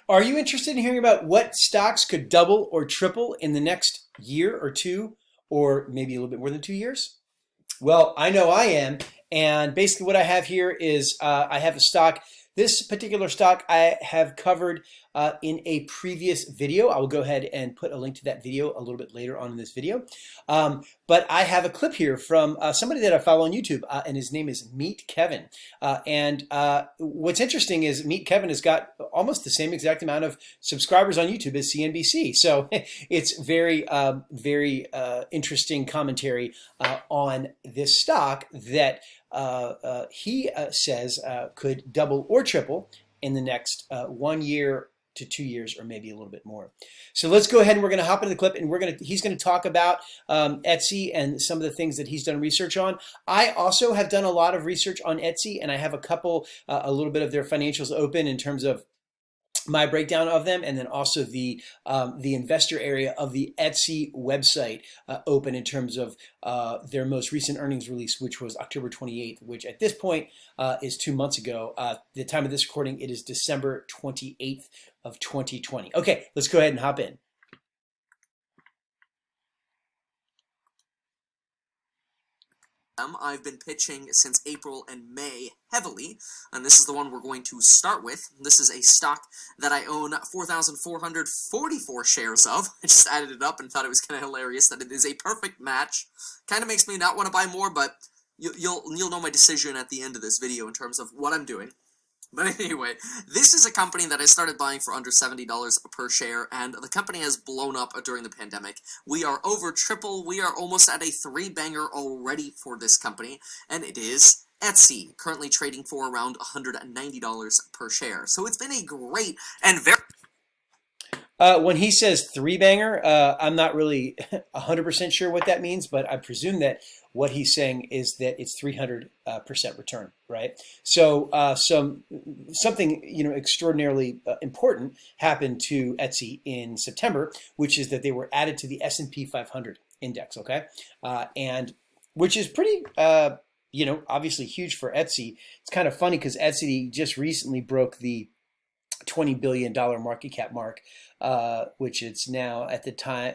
Are you interested in hearing about what stocks could double or triple in the next year or two, or maybe a little bit more than 2 years? Well, I know I am. And basically what I have here is I have a stock. This particular stock I have covered in a previous video. I will go ahead and put a link to that video a little bit later on in this video. But I have a clip here from somebody that I follow on YouTube, and his name is MeetKevin. What's interesting is MeetKevin has got almost the same exact amount of subscribers on YouTube as CNBC. So it's very interesting commentary on this stock that he says could double or triple in the next 1 year to 2 years, or maybe a little bit more. So let's go ahead and we're going to hop into the clip, and he's going to talk about Etsy and some of the things that he's done research on. I also have done a lot of research on Etsy, and I have a little bit of their financials open in terms of my breakdown of them, and then also the investor area of the Etsy website open in terms of their most recent earnings release, which was October 28th, which at this point is 2 months ago. The time of this recording, it is December 28th of 2020. Okay, let's go ahead and hop in. I've been pitching since April and May heavily, and this is the one we're going to start with. This is a stock that I own 4,444 shares of. I just added it up and thought it was kind of hilarious that it is a perfect match. Kind of makes me not want to buy more, but you'll know my decision at the end of this video in terms of what I'm doing. But anyway, this is a company that I started buying for under $70 per share, and the company has blown up during the pandemic. We are over triple. We are almost at a three-banger already for this company, and it is Etsy, currently trading for around $190 per share. So it's been a great and very... When he says three-banger, I'm not really 100% sure what that means, but I presume that what he's saying is that it's 300% return, right? So something extraordinarily important happened to Etsy in September, which is that they were added to the S&P 500 index, okay? And which is pretty obviously huge for Etsy. It's kind of funny because Etsy just recently broke the $20 billion market cap mark, which it's now at the time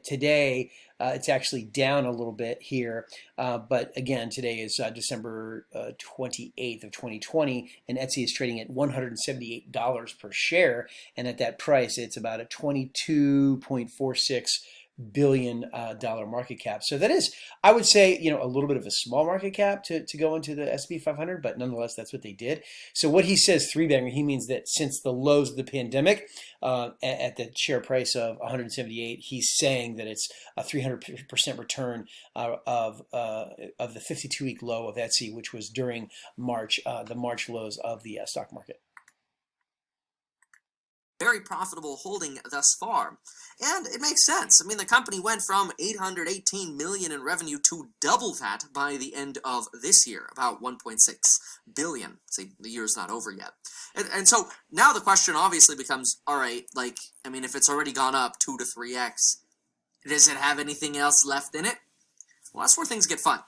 today. It's actually down a little bit here, but again, today is December 28th of 2020, and Etsy is trading at $178 per share, and at that price, it's about a $22.46 billion market cap. So that is, I would say, a little bit of a small market cap to go into the S&P 500, but nonetheless, that's what they did. So what he says three-banger, he means that since the lows of the pandemic, at the share price of 178, he's saying that it's a 300% return of the 52-week low of Etsy, which was during March, the March lows of the stock market. Very profitable holding thus far. And it makes sense. I mean, the company went from $818 million in revenue to double that by the end of this year, about $1.6 billion. See, the year's not over yet. And so now the question obviously becomes, all right, if it's already gone up 2 to 3x, does it have anything else left in it? Well, that's where things get fun.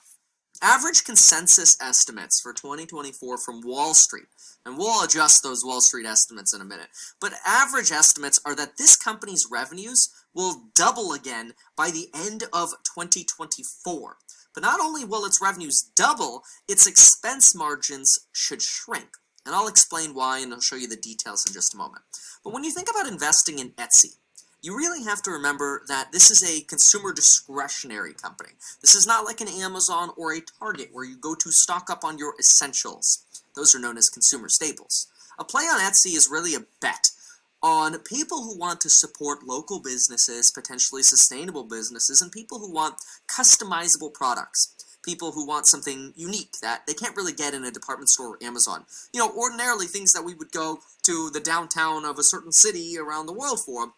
Average consensus estimates for 2024 from Wall Street, and we'll adjust those Wall Street estimates in a minute, but average estimates are that this company's revenues will double again by the end of 2024. But not only will its revenues double, its expense margins should shrink. And I'll explain why, and I'll show you the details in just a moment. But when you think about investing in Etsy, you really have to remember that this is a consumer discretionary company. This is not like an Amazon or a Target where you go to stock up on your essentials. Those are known as consumer staples. A play on Etsy is really a bet on people who want to support local businesses, potentially sustainable businesses, and people who want customizable products. People who want something unique that they can't really get in a department store or Amazon. Ordinarily things that we would go to the downtown of a certain city around the world for.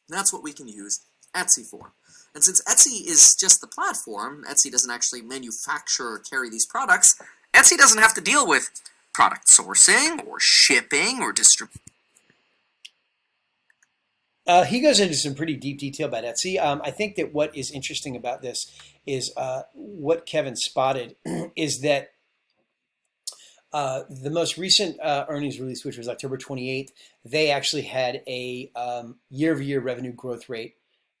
That's what we can use Etsy for. And since Etsy is just the platform, Etsy doesn't actually manufacture or carry these products, Etsy doesn't have to deal with product sourcing or shipping or distribution. He goes into some pretty deep detail about Etsy. I think that what is interesting about this is what Kevin spotted is that The most recent earnings release, which was October 28th, they actually had a year-over-year revenue growth rate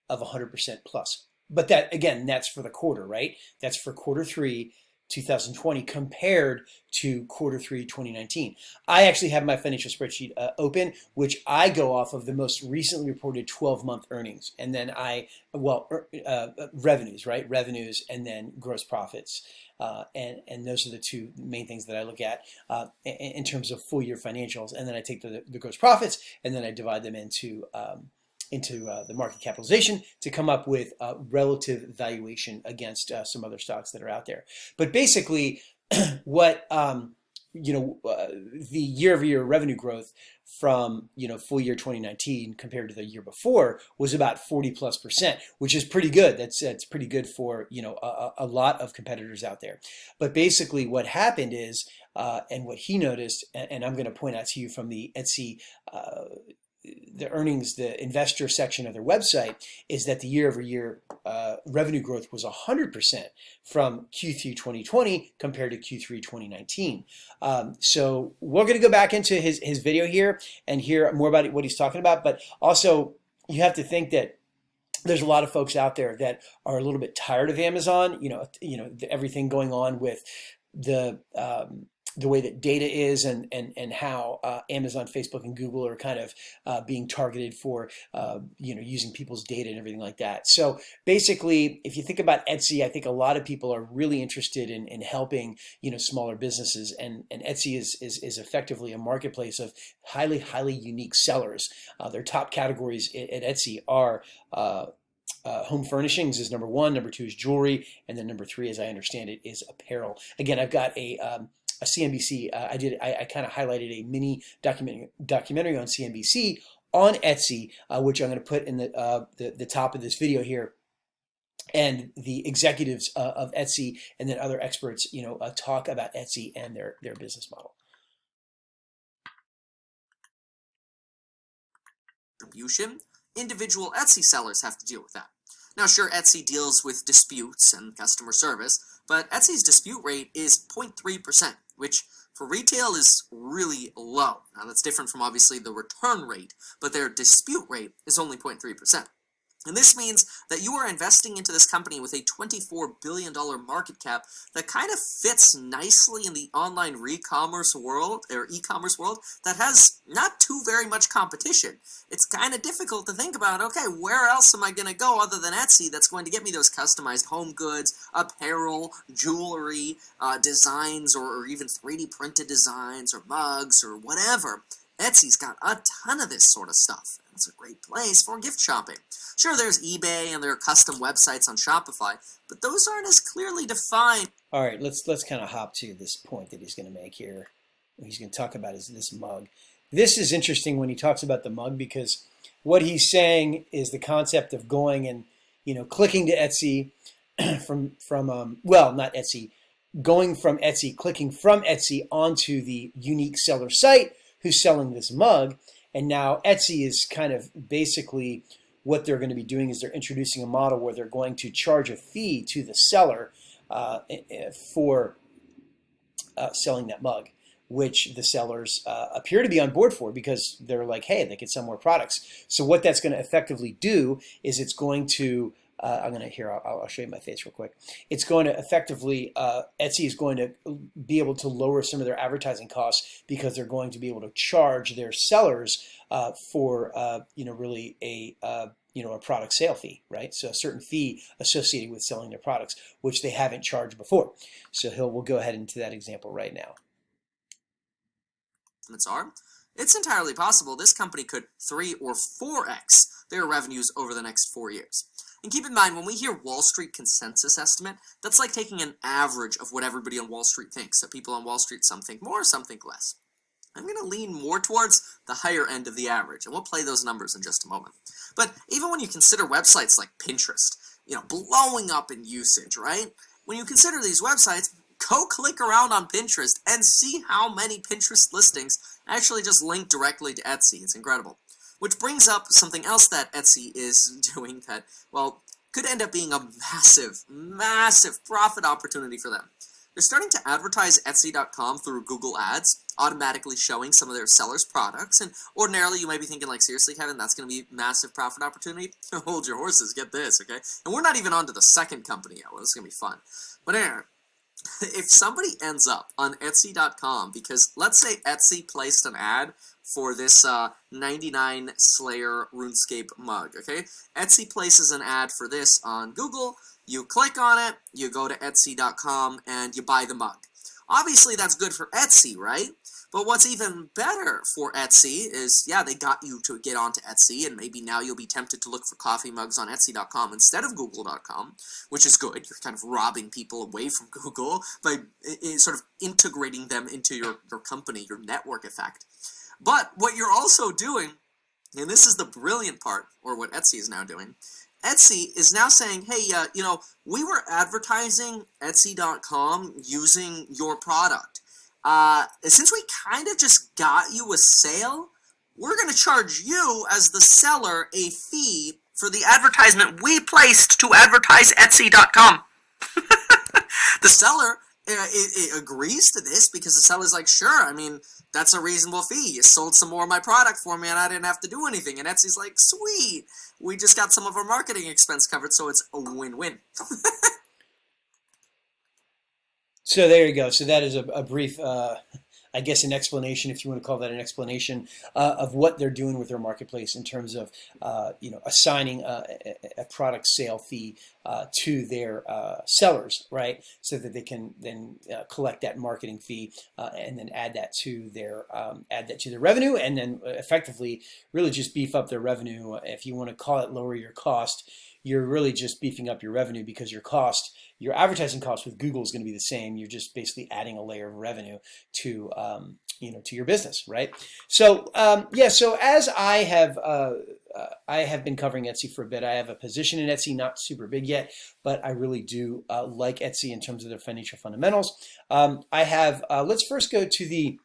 of 100% plus. But that, again, that's for the quarter, right? That's for quarter three, 2020 compared to quarter three, 2019. I actually have my financial spreadsheet open, which I go off of the most recently reported 12-month earnings. And then revenues, right? Revenues and then gross profits. And those are the two main things that I look at in terms of full year financials. And then I take the gross profits and then I divide them into the market capitalization to come up with relative valuation against some other stocks that are out there. But basically, what the year-over-year revenue growth from full year 2019 compared to the year before was about 40+%, which is pretty good. That's pretty good for a lot of competitors out there. But basically, what happened is, and what he noticed, and I'm going to point out to you from the Etsy. The earnings, the investor section of their website, is that the year-over-year revenue growth was 100% from Q3 2020 compared to Q3 2019. So we're going to go back into his video here and hear more about what he's talking about. But also, you have to think that there's a lot of folks out there that are a little bit tired of Amazon. Everything going on with the way that data is and how Amazon, Facebook, and Google are kind of being targeted for using people's data and everything like that. So basically, if you think about Etsy, I think a lot of people are really interested in helping smaller businesses, and Etsy is effectively a marketplace of highly unique sellers. Their top categories at Etsy are home furnishings is number one, number two is jewelry, and then number three, as I understand it, is apparel. Again, I've got a CNBC. I kind of highlighted a mini documentary on CNBC on Etsy, which I'm going to put in the top of this video here. And the executives of Etsy and then other experts, talk about Etsy and their business model. Distribution. Individual Etsy sellers have to deal with that. Now, sure, Etsy deals with disputes and customer service, but Etsy's dispute rate is 0.3%, which for retail is really low. Now, that's different from obviously the return rate, but their dispute rate is only 0.3%. And this means that you are investing into this company with a $24 billion market cap that kind of fits nicely in the online e-commerce world that has not too very much competition. It's kind of difficult to think about, okay, where else am I going to go other than Etsy that's going to get me those customized home goods, apparel, jewelry, designs, or even 3D printed designs or mugs or whatever. Etsy's got a ton of this sort of stuff. It's a great place for gift shopping. Sure, there's eBay and there are custom websites on Shopify, but those aren't as clearly defined. All right, let's kind of hop to this point that he's going to make here. What he's going to talk about is this mug. This is interesting when he talks about the mug, because what he's saying is the concept of going and clicking to Etsy not Etsy, going from Etsy, clicking from Etsy onto the unique seller site who's selling this mug. And now Etsy is kind of basically what they're going to be doing is they're introducing a model where they're going to charge a fee to the seller for selling that mug, which the sellers appear to be on board for, because they're like, hey, they could sell more products. So what that's going to effectively do is it's going to I'll show you my face real quick. It's going to effectively, Etsy is going to be able to lower some of their advertising costs, because they're going to be able to charge their sellers for, really a product sale fee, right? So a certain fee associated with selling their products, which they haven't charged before. So we'll go ahead into that example right now. It's entirely possible this company could 3 or 4x their revenues over the next 4 years. And keep in mind, when we hear Wall Street consensus estimate, that's like taking an average of what everybody on Wall Street thinks. So people on Wall Street, some think more, some think less. I'm going to lean more towards the higher end of the average, and we'll play those numbers in just a moment. But even when you consider websites like Pinterest, blowing up in usage, right? When you consider these websites, go click around on Pinterest and see how many Pinterest listings actually just link directly to Etsy. It's incredible. Which brings up something else that Etsy is doing that, could end up being a massive profit opportunity for them. they're starting to advertise Etsy.com through Google Ads, automatically showing some of their sellers' products. And ordinarily, you might be thinking, like, seriously, Kevin, that's going to be massive profit opportunity? Hold your horses, get this, okay? And we're not even on to the second company yet. Well, this is going to be fun. But anyway, if somebody ends up on Etsy.com, because let's say Etsy placed an ad for this 99 Slayer RuneScape mug, okay? Etsy places an ad for this on Google, you click on it, you go to Etsy.com, and you buy the mug. Obviously, that's good for Etsy, right? But what's even better for Etsy is, yeah, they got you to get onto Etsy, and maybe now you'll be tempted to look for coffee mugs on Etsy.com instead of Google.com, which is good. You're kind of robbing people away from Google by sort of integrating them into your company, your network effect. But what you're also doing, and this is the brilliant part, or what Etsy is now doing, Etsy is now saying, hey, we were advertising Etsy.com using your product. Since we kind of just got you a sale, we're going to charge you as the seller a fee for the advertisement we placed to advertise Etsy.com. The seller agrees to this because the seller's like, sure, I mean, that's a reasonable fee. You sold some more of my product for me and I didn't have to do anything. And Etsy's like, sweet, we just got some of our marketing expense covered, so it's a win-win. So there you go. So that is a brief, I guess, an explanation, if you want to call that an explanation, of what they're doing with their marketplace in terms of, assigning a product sale fee to their sellers, right? So that they can then collect that marketing fee and then add that to their revenue, and then effectively really just beef up their revenue. If you want to call it lower your cost, you're really just beefing up your revenue, because your advertising cost with Google is going to be the same. You're just basically adding a layer of revenue to to your business, right? So so as I have been covering Etsy for a bit. I have a position in Etsy, not super big yet, but I really do like Etsy in terms of their financial fundamentals. Let's first go to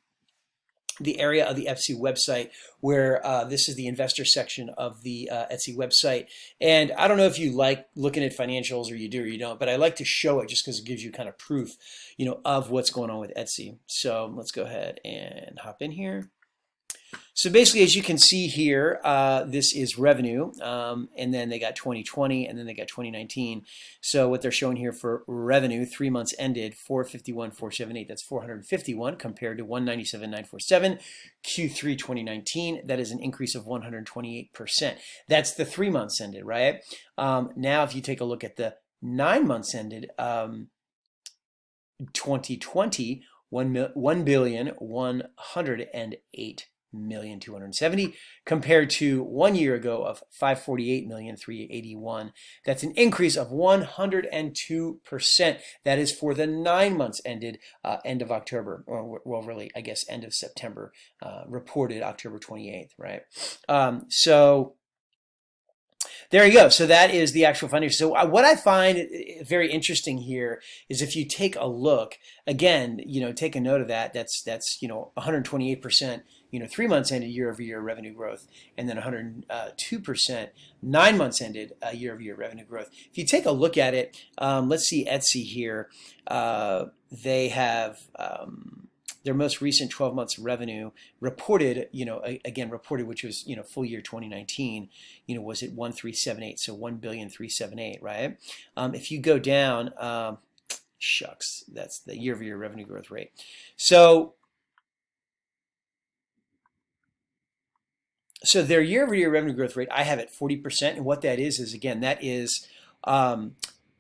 the area of the Etsy website where this is the investor section of the Etsy website. And I don't know if you like looking at financials, or you do or you don't, but I like to show it just because it gives you kind of proof, of what's going on with Etsy. So let's go ahead and hop in here. So basically, as you can see here, this is revenue, and then they got 2020, and then they got 2019. So what they're showing here for revenue, 3 months ended, 451,478. That's 451 compared to 197,947 Q3 2019. That is an increase of 128%. That's the 3 months ended, right? Now, if you take a look at the 9 months ended, 2020, 1,108,270 compared to 1 year ago of 548,381. That's an increase of 102%. That is for the 9 months ended end of October, or well, really, I guess end of September, reported October 28th, right? So there you go. So that is the actual financial. So what I find very interesting here is if you take a look, again, take a note of that. That's 128%, 3 months ended year-over-year revenue growth, and then 102% 9 months ended year-over-year revenue growth. If you take a look at it, let's see Etsy here. They have their most recent 12 months revenue reported, reported, which was, full year 2019, was at 1,378, so 1,378,000,000, right? If you go down, shucks, that's the year-over-year revenue growth rate. So their year-over-year revenue growth rate, I have at 40%, and what that is again, that is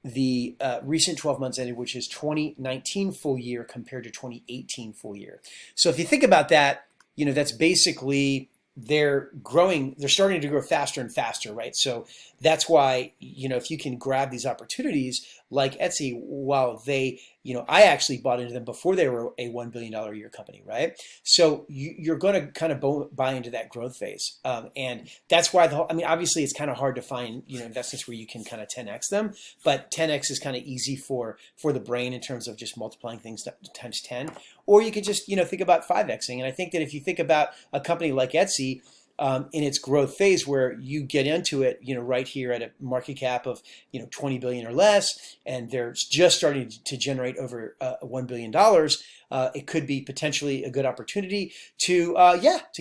the recent 12 months ended, which is 2019 full year compared to 2018 full year. So if you think about that, that's basically they're starting to grow faster and faster, right? So that's why, if you can grab these opportunities like Etsy, while they, I actually bought into them before they were a $1 billion a year company, right? So you're going to kind of buy into that growth phase. And that's why obviously it's kind of hard to find, investments where you can kind of 10X them, but 10X is kind of easy for the brain in terms of just multiplying things times 10, or you could just, think about 5Xing. And I think that if you think about a company like Etsy, in its growth phase, where you get into it, right here at a market cap of, 20 billion or less, and they're just starting to generate over $1 billion, it could be potentially a good opportunity to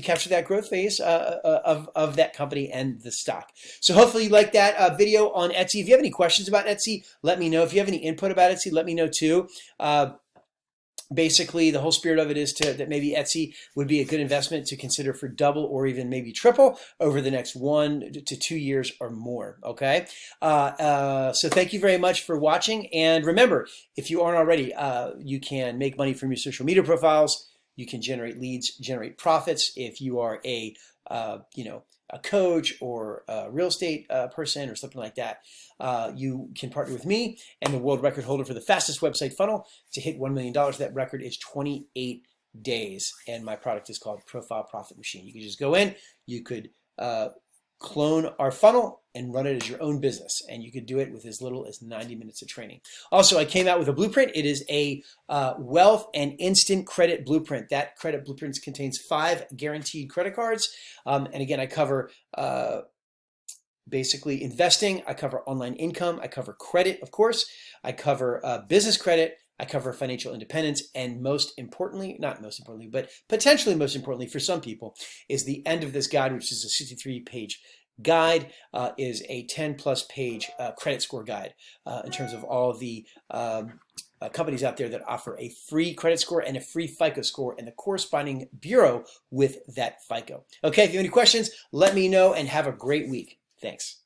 capture that growth phase of that company and the stock. So hopefully you like that video on Etsy. If you have any questions about Etsy, let me know. If you have any input about Etsy, let me know too. Basically, the whole spirit of it is that maybe Etsy would be a good investment to consider for double or even maybe triple over the next 1 to 2 years or more. Okay, so thank you very much for watching. And remember, if you aren't already, you can make money from your social media profiles. You can generate leads, generate profits. If you are a coach or a real estate person or something like that, you can partner with me and the world record holder for the fastest website funnel to hit $1 million. That record is 28 days, and my product is called Profile Profit Machine. You can just go in, you could clone our funnel and run it as your own business, and you could do it with as little as 90 minutes of training. Also, I came out with a blueprint. It is a wealth and instant credit blueprint. That credit blueprint contains 5 guaranteed credit cards, and again, I cover basically investing, I cover online income, I cover credit, of course, I cover business credit, I cover financial independence, and most importantly, not most importantly, but potentially most importantly for some people, is the end of this guide, which is a 63-page guide, is a 10+ page credit score guide in terms of all of the companies out there that offer a free credit score and a free FICO score and the corresponding bureau with that FICO. Okay, if you have any questions, let me know, and have a great week. Thanks.